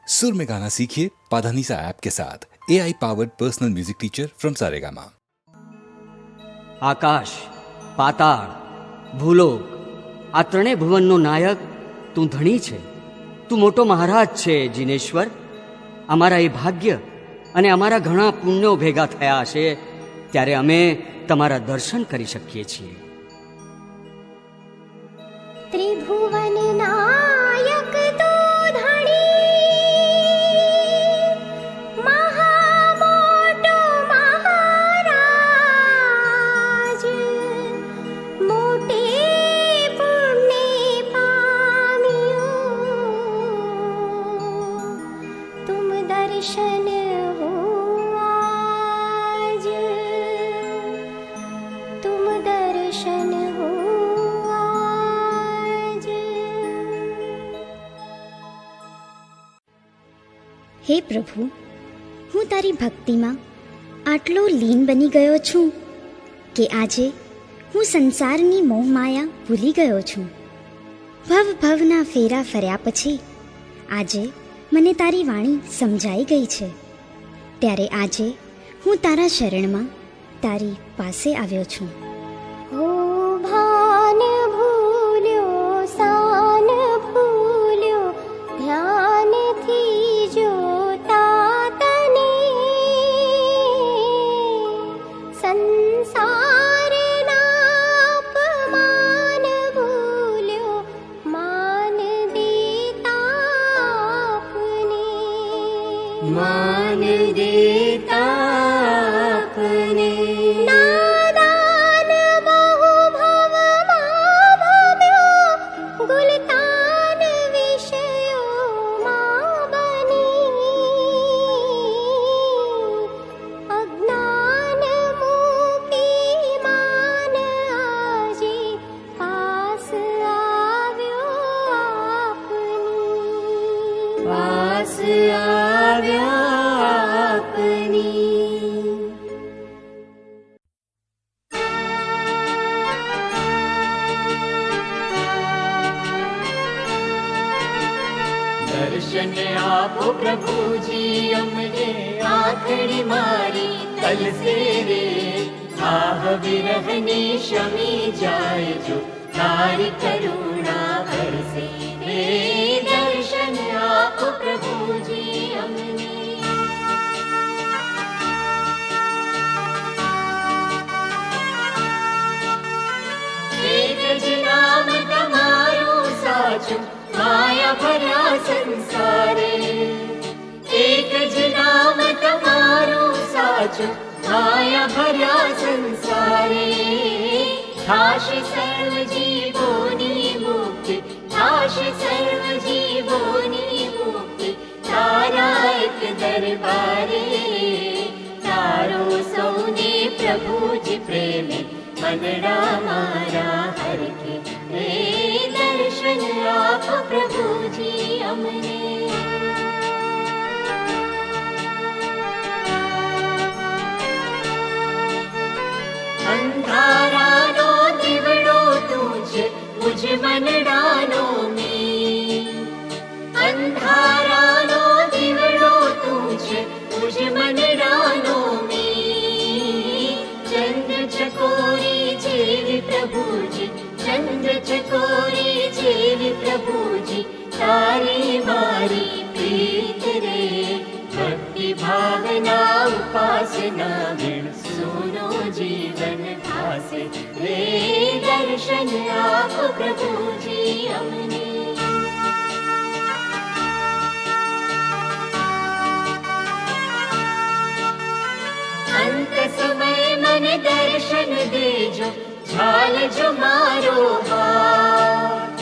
सुर में गाना सीखिए पाधानीसा ऐप के साथ AI powered personal music teacher from Saregama. આકાશ, પાતાળ, ભૂલોક આ ત્રણેય ભુવનનો નાયક તું ધણી છે. તું મોટો મહારાજ છે જીનેશ્વર. અમારા એ ભાગ્ય અને અમારા ઘણા પુણ્યો ભેગા થયા હશે ત્યારે અમે તમારા દર્શન કરી શકીએ છીએ. ત્રિભુવન નાયક તો ધણી, મહામોટો મહારાજ, મોટે પુણ્ય પામ્યો તુમ દર્શન હો આજ, તુમ દર્શન હો. હે પ્રભુ, હું તારી ભક્તિમાં આટલો લીન બની ગયો છું કે આજે હું સંસારની મોહમાયા ભૂલી ગયો છું. ભવના ફેરા ફર્યા પછી આજે મને તારી વાણી સમજાઈ ગઈ છે. ત્યારે આજે હું તારા શરણમાં તારી પાસે આવ્યો છું. હો ભાન ભૂલ્યો, સાન ભૂલ્યો, ધ્યાનથી જોતા તને સંસારના અપમાન ભૂલ્યો, માન દેતા આપને, માન દેતા આપને. નાદાન બહુ ભવમાં ભમ્યો, ગુલતાન વિષયોમાં બની, અજ્ઞાન મૂકી માન આજે પાસ આવ્યો આપની, પાસ આવ્યો આપની. દર્શન આપો પ્રભુજી અમને, આંખડી મારી તલસે રે, આહ વિરહની શમી જાય જો તારી કરુણા વરસે રે. દર્શન આપો પ્રભુજી અમને. એક જ નામ તમારું સાચું, માયા ભર્યા સંસારે. એક જ નામ તમારું સાચું, માયા ભર્યા સંસારે. થાશે સર્વ જીવોની મુક્તિ, થાશે સર્વ જીવોની મુક્તિ તારા એક દરબારે. તારો સૌને પ્રભુજી પ્રેમે, મનડા મારા હરકે રે. દર્શન આપો પ્રભુજી અમને. અંધારાનો દીવડો તું છે, મુજ મનડાનો મી. અંધારાનો દીવડો તું છે, મુજ મનડાનો મી. ચંદ્ર ચકોરી જેવી પ્રભુજી, ચંદ્ર ચકોરી જેવી પ્રભુજી તારી મારી પ્રીત રે. ભક્તિ ભાવના ઉપાસના વિણ સોનો જીવન ભાસે રે. દર્શન આપો પ્રભુજી અમને. અંત સમય મને દર્શન દેજો, ઝાલજો મારો હાથ.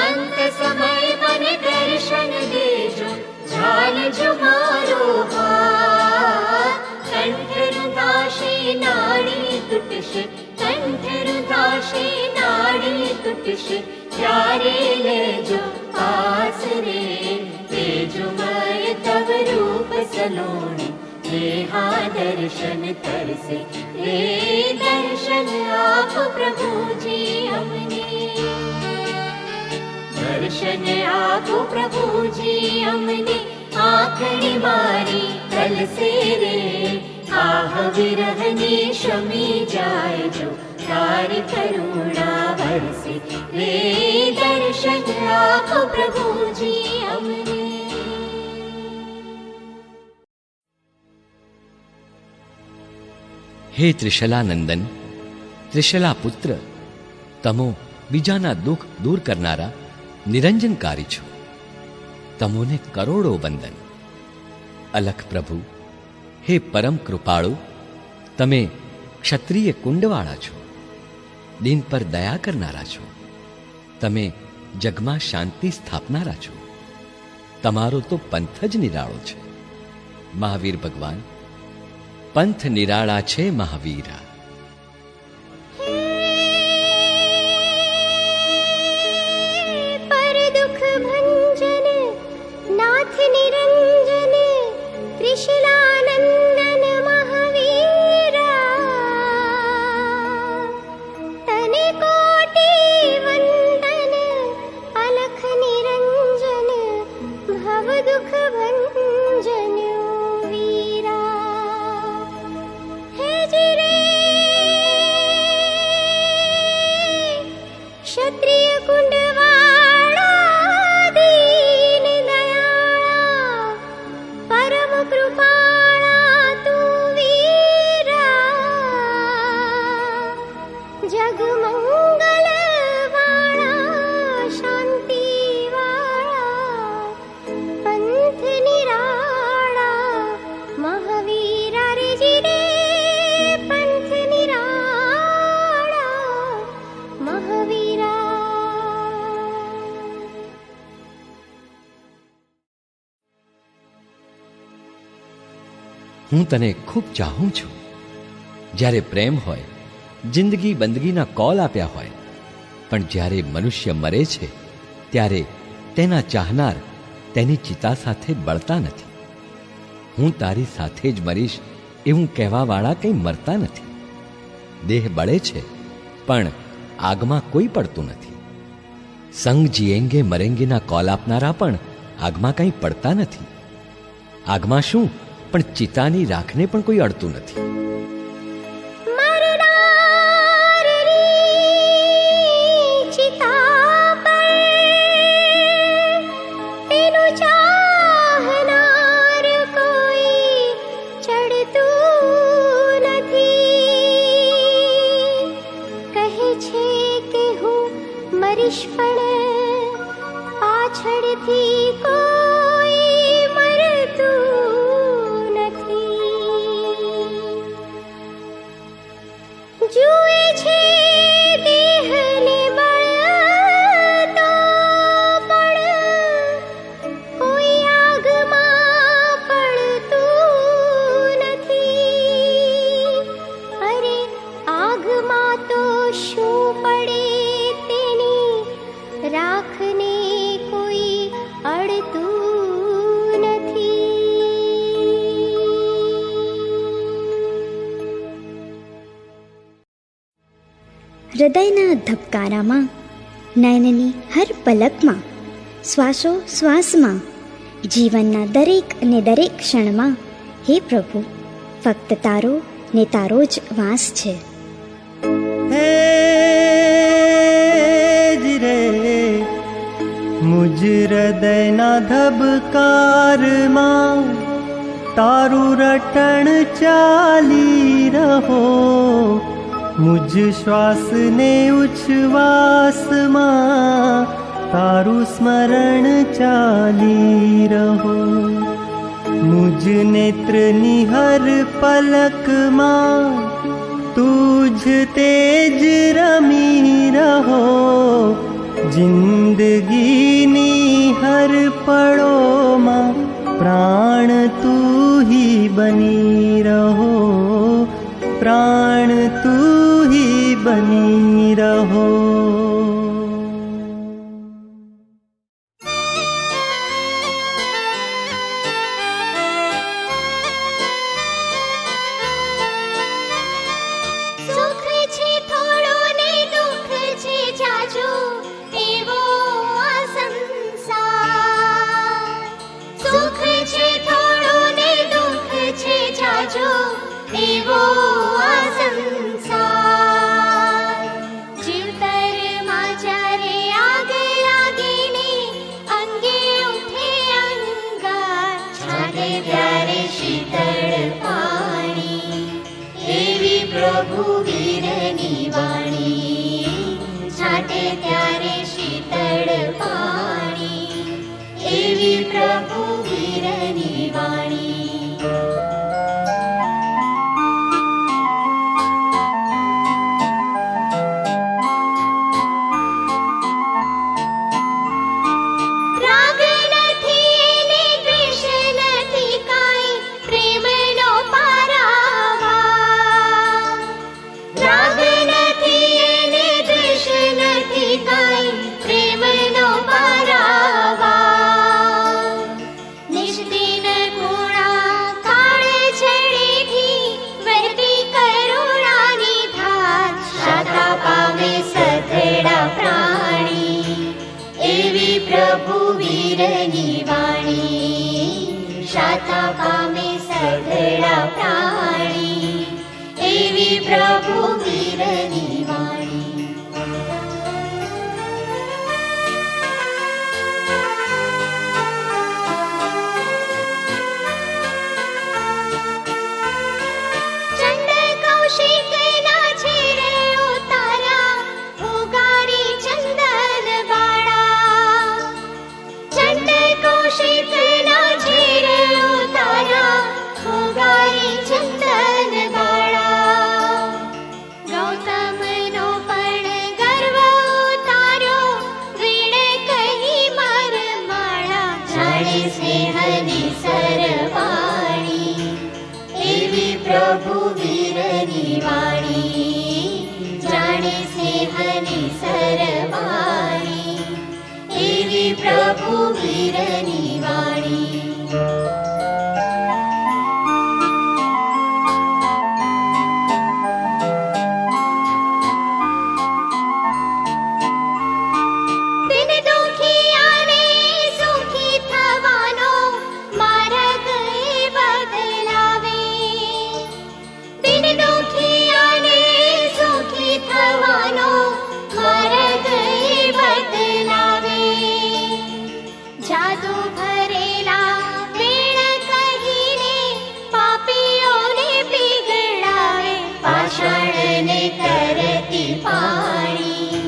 અંત સમય મને દર્શન દેજો, ઝાલજો મારો હાથ. કંઠ રૂંધાશે નાડી તૂટશે, કંઠ રૂંધાશે નાડી તૂટશે ત્યારે લેજો પાસ રે. તેજો મય તવ રૂપ સલોણી, દેહા દર્શન તરસે રે. દર્શન આપો પ્રભુજી અમને. દર્શન આપો પ્રભુજી અમને, આંખણી મારી તલસે રે, આહ વિરહની શમી જાય જો તારી કરુણા વરસે રે, દર્શન આપો પ્રભુજી અમને. હે ત્રિશલાનંદન, ત્રિશલા પુત્ર, તમો બીજાના દુઃખ દૂર કરનારા નિરંજનકારી છો. તમોને કરોડો વંદન. અલખ પ્રભુ, હે પરમ કૃપાળુ, તમે ક્ષત્રિય કુંડવાળા છો, દિન પર દયા કરનારા છો. તમે જગમાં શાંતિ સ્થાપનારા છો. તમારો તો પંથ જ નિરાળો છે. મહાવીર ભગવાન, પંથ નિરાળા છે મહાવીરા. પર દુઃખ ભંજન નાથ નિરંજન ત્રિશલાનંદન મહાવીરા, તને કોટી વંદન અલખ નિરંજન ભવ દુઃખ ભંજન વીરા. હે જીરે ક્ષત્રિય કુંડવાળા દીન દયાળા પરમ કૃપાળા તું વીરા, જગમંગલ વાળા શાંતિ વાળા પંથ નિરાળા મહાવીરા રે જીરે, પંથ નિરાળા મહાવીરા. હું તને ખૂબ ચાહું છું. જ્યારે પ્રેમ હોય, જિંદગી બંદગીના કોલ આપ્યા હોય, પણ જ્યારે મનુષ્ય મરે છે ત્યારે તેના ચાહનાર તેની ચિતા સાથે બળતા નથી. હું તારી સાથે જ મરીશ એવું કહેવાવાળા કંઈ મરતા નથી. દેહ બળે છે પણ આગમાં કોઈ પડતું નથી. સંગ જીએંગે મરેંગેના કોલ આપનારા પણ આગમાં કંઈ પડતા નથી. આગમાં શું, પણ ચિતાની રાખને પણ કોઈ અડતું નથી. મરનારની ચિતા પર તેનું ચાહનાર કોઈ ચડતું નથી. કહે છે કે હું મરીશ પણ પાછળથી કોઈ મરતું નથી. જુએ છે દેહને બળ તો પણ કોઈ આગમાં પડતું નથી. અરે આગમાં તો શું પડે તેની રાખને કોઈ અડતું નથી. હૃદયના ધબકારામાં, નયનની હર પલકમાં, શ્વાસો શ્વાસમાં, જીવનના દરેક અને દરેક ક્ષણમાં, હે પ્રભુ, ફક્ત તારો ને તારો જ વાસ છે. હે જીરે મુજ હૃદયના ધબકારમાં તારું રટણ ચાલી રહો. મુજ શ્વાસને ઉચ્છ્વાસમાં તારું સ્મરણ ચાલી રહો. મુજ નેત્રની હર પલકમાં તુજ તેજ રમી રહો. જિંદગીની હર પળોમાં પ્રાણ તું હી બની રહો. પ્રાણ તું હી બની રહો. સુખ છે થોડું ને દુઃખ છે જાજુ એવો આ સંસાર. સુખ છે છાંટે ત્યારે શીતળ પાણી, એવી પ્રભુ વીરની વાણી. છાંટે ત્યારે શીતળ પાણી, એવી પ્રભુ વીરની વાણી. રાગ નથી એને દ્વેષ નથી કાંઈ, પ્રેમનો પારાવાર. રાગ નથી એને દ્વેષ નથી કાંઈ, પ્રેમનો પારાવાર. નિષ્દિન ગુણા કાળ છડીથી વહેતી કરુણાની ધાર, શાતા પામે સઘળા પ્રાણી, એવી પ્રભુ વીરની વાણી. શાતા પામે સઘળા પ્રાણી, એવી પ્રભુ વીરની વાણી. ચંડ કૌશિકના છેરે ઉતાર્યા, ઉગારી ચંદન બાળા. ચંડ કૌશિકના છેરે ઉતાર્યા, ઉગારી ચંદન બાળા. ગૌતમનો પણ ગર્વ ઉતાર્યો, વીણે કહી માર માળા. જાણે સ્નેહની સરવાણી, એવી પ્રભુ વીરની વાણી. જાણે સ્નેહની સરવાણી, એવી પ્રભુ વીરની વાણી. દિન દુખિયાને સુખી થવાનો માર્ગ એ બદલાવે. દિન દુખિયાને સુખી થવાનો માર્ગ એ બદલાવે. જાદુ ભરેલા વેણ કહીને પાપીઓને પીગળાવે. પાષાણને કરતી પાણી,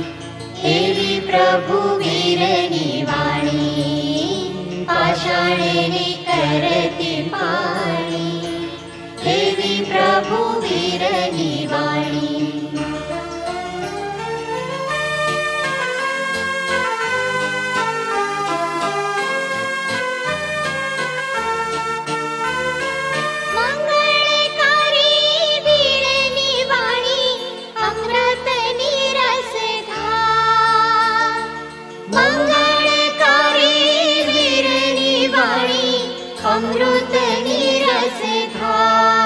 એવી પ્રભુ વીરની વાણી. પાષાણને કરતી પાણી, એવી પ્રભુ વીરની વાણી. મંગળકારી વીરની વાણી, અમૃતની રસધાર. મંગળકારી વીરની વાણી, અમૃતની રસધાર.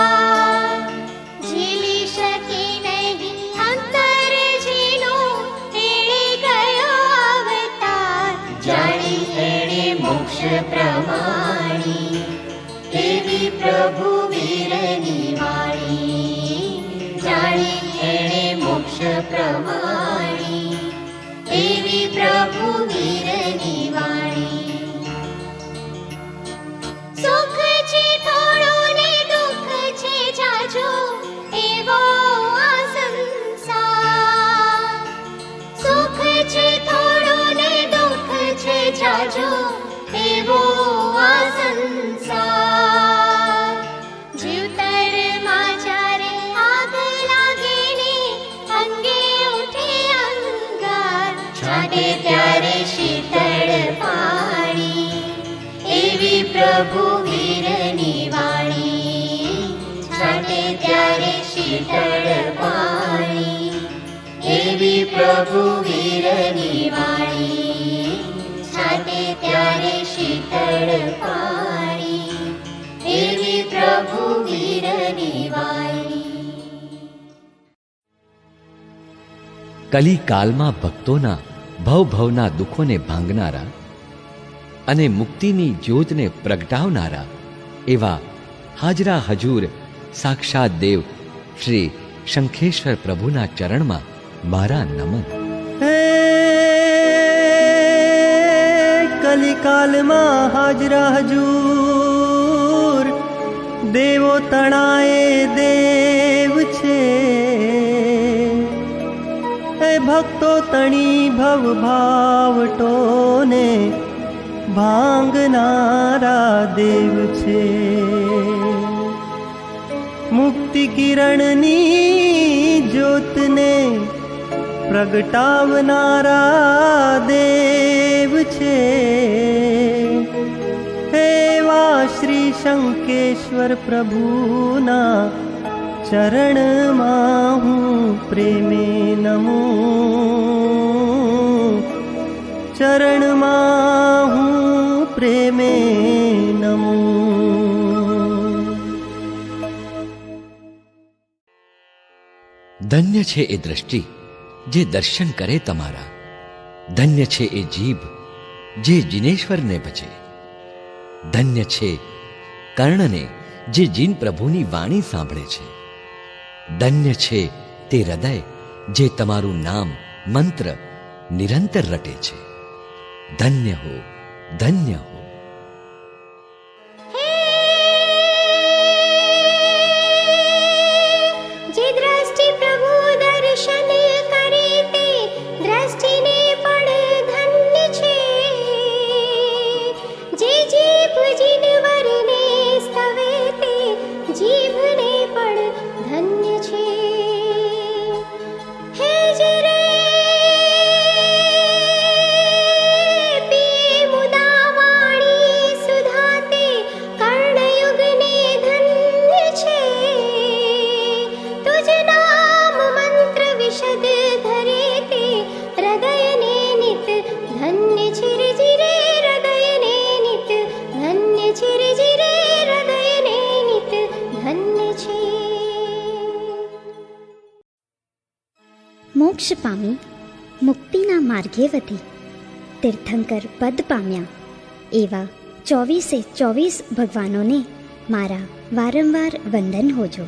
ઝીલી શકી નહીં અંતર જેનો, એણે ગયો અવતાર. જાણી એણે મોક્ષ પ્રમાણી, એવી પ્રભુ વીરની વાણી. જાણી એણે મોક્ષ પ્રમાણી, એવી પ્રભુ વીરની વાણી. સુખ છે થોડું ને દુઃખ છે જાજો, એવો આ સંસાર. સુખ છે થોડું ને દુઃખ છે જાજો, એવો આ સંસાર. જીવતરમાં જ્યારે આગ લાગે ને અંગે ઉઠે અંગાર. છાંટે ત્યારે શીતળ પાણી, એવી પ્રભુ વીરની વાણી. છાંટે ત્યારે શીતળ પાણી, એવી પ્રભુ વીરની વાણી. છાંટે ત્યારે શીતળ પાણી, એવી પ્રભુ વીરની વાણી. કલિકાલમાં ભક્તોના ભવભવના દુઃખોને ભાંગનારા અને મુક્તિની જ્યોતને પ્રગટાવનારા એવા હાજરા હજૂર સાક્ષાત દેવ શ્રી શંખેશ્વર પ્રભુના ચરણમાં મારા નમન. હે કલિકાલમાં હાજરા હજૂર દેવો તણાએ દેવ છે, એ ભક્તો તણી ભવ ભાવટોને ભાંગનારા દેવ છે. મુક્તિ કિરણની જ્યોતને પ્રગટાવનારા દેવ છે. એવા શ્રી શંકેશ્વર પ્રભુના ચરણમાં હું પ્રેમે નમું, ચરણમાં હું પ્રેમે નમું. ધન્ય છે એ દ્રષ્ટિ જે દર્શન કરે તમારા, ધન્ય છે એ જીભ જે જિનેશ્વરને ભજે, ધન્ય છે કર્ણને જે જીન પ્રભુની વાણી સાંભળે છે, ધન્ય છે તે હૃદય જે તમારું નામ મંત્ર નિરંતર રટે છે. ધન્ય હો, ધન્ય હો. જે દ્રષ્ટિ પ્રભુ દર્શન કરે તે દ્રષ્ટિને પણ ધન્ય છે. જે જીભ જીનવરને સ્તવે તે જીભને પણ ધન્ય છે. હે જે રે પીએ મુદા વાણી સુધા તે કર્ણયુગને ધન્ય છે. તુજ નામ મંત્ર વિશદ ધરે તે હૃદયને નિત ધન્ય છે રે જીરે હૃદયને નિત ધન્ય છે રે જીરે હૃદયને નિત ધન્ય છે. મોક્ષ પામી મુક્તિના માર્ગે વધી તીર્થંકર પદ પામ્યા એવા 24 ભગવાનોને મારા વારંવાર વંદન હોજો.